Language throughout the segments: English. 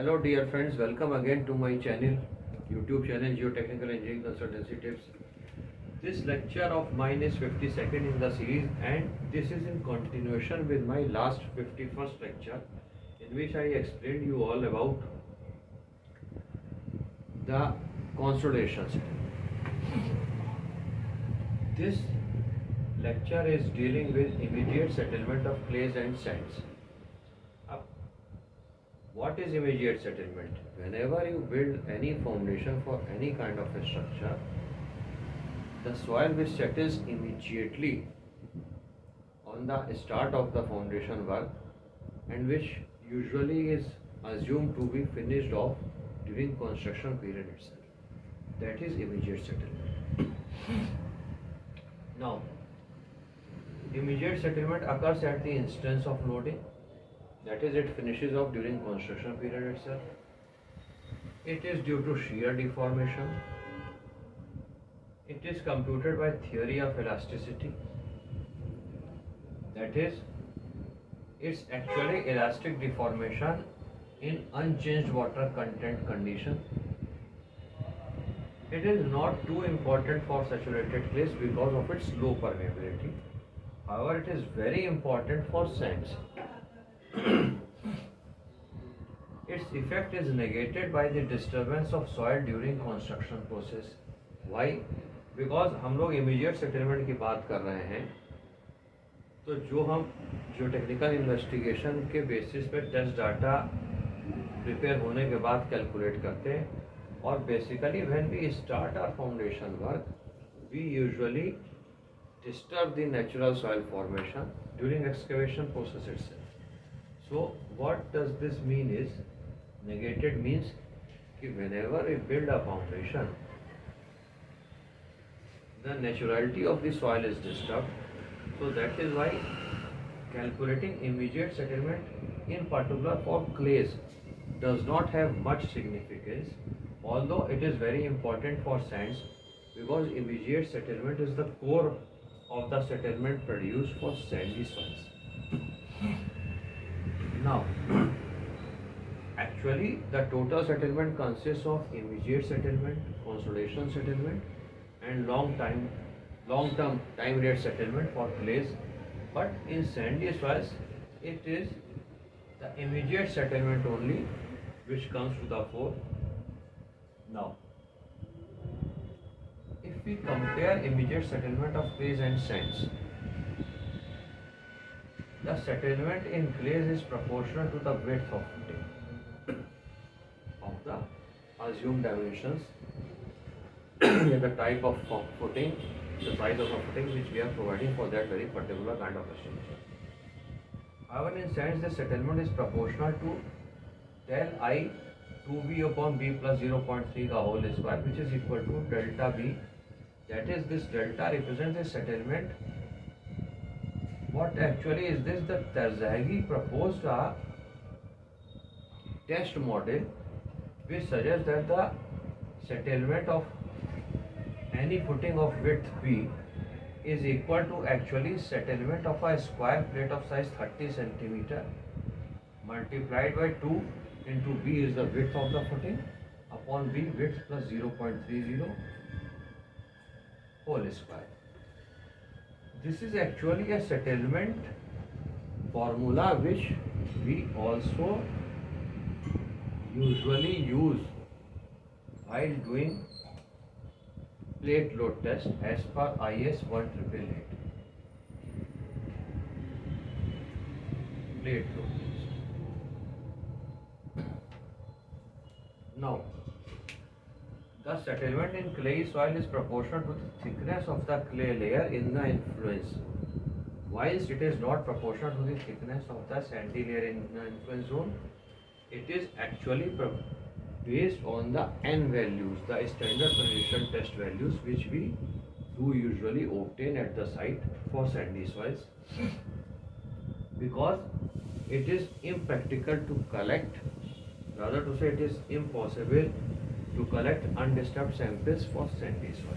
Hello dear friends, welcome again to my channel, YouTube channel Geotechnical Engineering Consultancy Tips. This lecture of mine is 52nd in the series and this is in continuation with my last 51st lecture in which I explained you all about the consolidation settlement. This lecture is dealing with immediate settlement of clays and sands. What is immediate settlement? Whenever you build any foundation for any kind of a structure, the soil which settles immediately on the start of the foundation work and which usually is assumed to be finished off during construction period itself. That is immediate settlement. Now, immediate settlement occurs at the instance of loading. That is, it finishes off during construction period itself. It is due to shear deformation. It is computed by theory of elasticity. That is, it's actually elastic deformation in unchanged water content condition. It is not too important for saturated clays because of its low permeability. However, it is very important for sands. Its effect is negated by the disturbance of soil during construction process. Why? Because हम लोग immediate settlement की बात कर रहे हैं, तो जो हम geotechnical investigation के basis पे test data prepare होने के बाद calculate करते हैं, और basically when we start our foundation work, we usually disturb the natural soil formation during excavation process itself. So what does this mean is, negated means that whenever we build a foundation, the naturality of the soil is disturbed. So that is why calculating immediate settlement in particular for clays does not have much significance, although it is very important for sands because immediate settlement is the core of the settlement produced for sandy soils. Now, actually the total settlement consists of immediate settlement, consolidation settlement and long-term time rate settlement for clays, but in sandy soils it is the immediate settlement only which comes to the fore. Now, if we compare immediate settlement of clays and sands, the settlement in clays is proportional to the width of footing of the assumed dimensions the type of footing, the size of a footing which we are providing for that very particular kind of a structure. However, in sands the settlement is proportional to del I 2b upon b plus 0.3 the whole square, which is equal to delta b. That is, this delta represents the settlement. What actually is this? The Terzaghi proposed a test model which suggests that the settlement of any footing of width b is equal to actually settlement of a square plate of size 30 centimeter multiplied by 2 into b is the width of the footing upon b width plus 0.30 whole square. This is actually a settlement formula which we also usually use while doing plate load test as per IS 1888. Plate load test. Now, the settlement in clay soil is proportional to the thickness of the clay layer in the influence, whilst it is not proportional to the thickness of the sandy layer in the influence zone. It is actually based on the N values, the standard penetration test values which we do usually obtain at the site for sandy soils, because it is impractical to collect, rather to say it is impossible to collect undisturbed samples for sandy soil.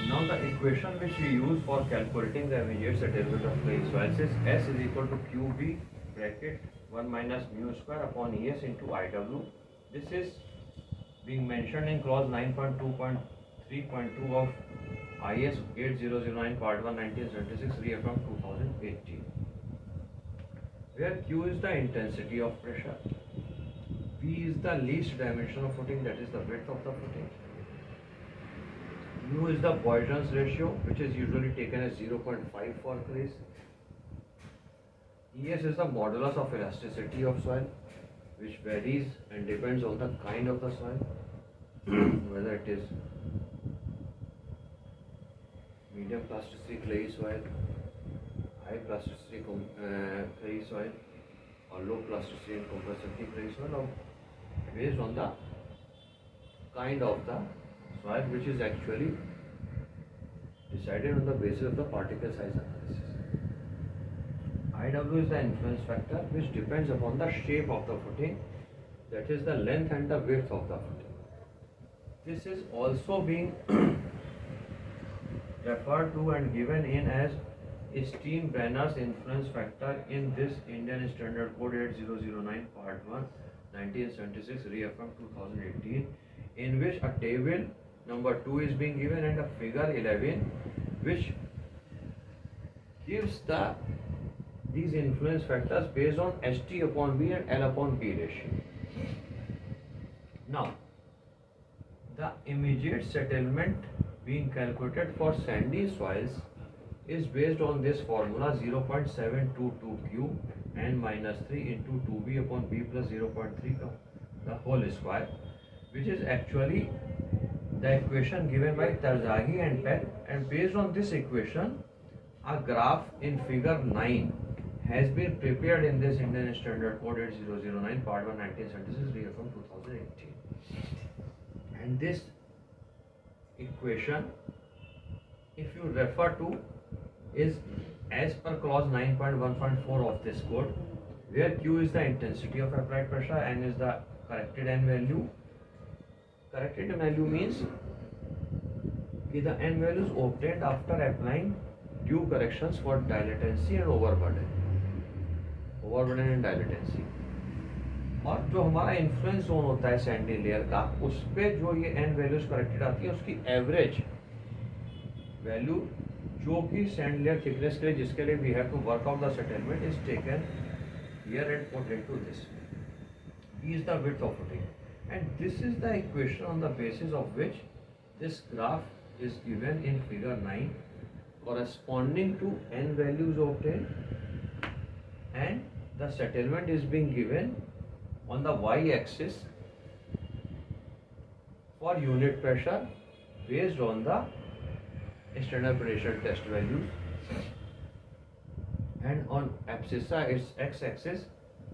Now the equation which we use for calculating the immediate settlement of clay soils is S is equal to QB bracket 1 minus mu square upon ES into IW. This is being mentioned in clause 9.2.3.2 of IS 8009 part 1 1976 reaffirmed 2018, where Q is the intensity of pressure, V is the least dimension of footing, that is the width of the footing, mu is the Poisson's ratio, which is usually taken as 0.5 for clays. ES is the modulus of elasticity of soil, which varies and depends on the kind of the soil, whether it is medium plasticity clay soil, high plasticity clay soil, or low plasticity and compressivity clay soil, or based on the kind of the soil, which is actually decided on the basis of the particle size analysis. IW is the influence factor, which depends upon the shape of the footing, that is the length and the width of the footing. This is also being referred to and given in as Steenbrenner's influence factor in this Indian Standard Code 8009 Part 1 1976 reaffirmed 2018, in which a table number 2 is being given and a figure 11, which gives these influence factors based on ST upon V and L upon P ratio. Now, the immediate settlement being calculated for sandy soils is based on this formula 0.722Q n minus 3 into 2B upon B plus 0.3 the whole square, which is actually the equation given by Tarzaghi and Peck, and based on this equation a graph in figure 9 has been prepared in this Indian Standard Code 8009 Part 1 1976 reaffirmed 2018, and this equation, if you refer to, is as per clause 9.1.4 of this code, where Q is the intensity of applied pressure, N is the corrected N value. Corrected N value means that the N value is obtained after applying due corrections for dilatancy and overburden and dilatancy. और जो हमारा influence zone होता है Sandy layer का, उस पे जो ये एन वैल्यूज करेक्टेड आती है, उसकी एवरेज वैल्यू जो कि सैंड लेयर थिकनेस के लिए, जिसके लिए we have to work out the settlement, is taken here and put into this. B is the width of footing, and this is the equation on the basis of which this graph is given in figure 9, corresponding to n values obtained, and the settlement is being given on the y-axis for unit pressure based on the standard pressure test values, and on abscissa, its x-axis,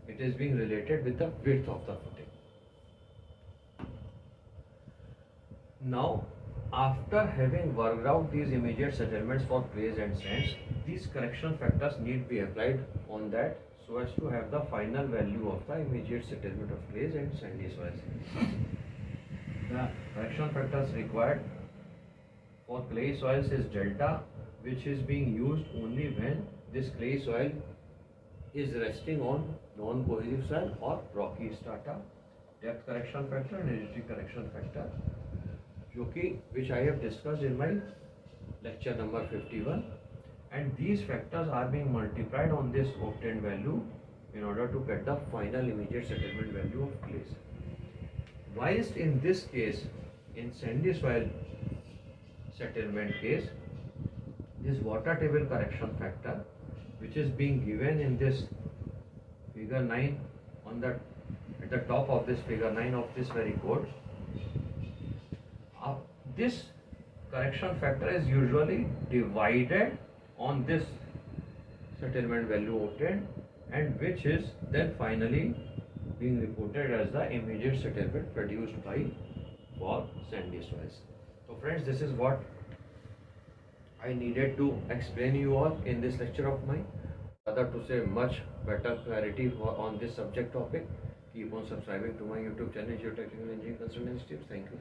it is being related with the width of the footing. Now, after having worked out these immediate settlements for clays and sands, these correction factors need be applied on that, so as to have the final value of the immediate settlement of clays and sandy soils. The correction factors required for clay soils is delta, which is being used only when this clay soil is resting on non-cohesive soil or rocky strata. Depth correction factor and rigidity correction factor, which I have discussed in my lecture number 51. And these factors are being multiplied on this obtained value in order to get the final immediate settlement value of clays. Whilst in this case, in sandy soil settlement case, this water table correction factor, which is being given in this figure 9 at the top of this figure 9 of this very code, this correction factor is usually divided on this settlement value obtained, and which is then finally being reported as the immediate settlement produced for sandy soils. So friends, this is what I needed to explain you all in this lecture of mine. Rather to say much better clarity on this subject topic, keep on subscribing to my YouTube channel Geotechnical Engineering Consultancy. Thank you.